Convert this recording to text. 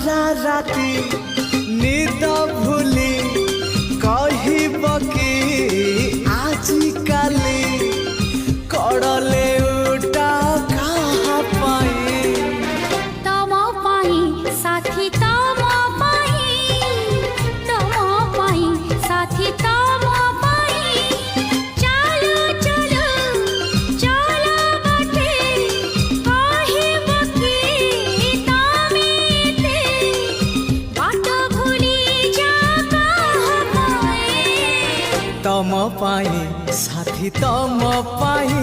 सारा राति निद भूली कहब कि आजिकाली कड़ले उठा कहाँ पाई तम पाई साथी तम पाई साथी तम पाई चलो चलो चलो बाटे कहब कि तमेते बाट भूली जा कहाँ पाई तम पाई साथी तम पाई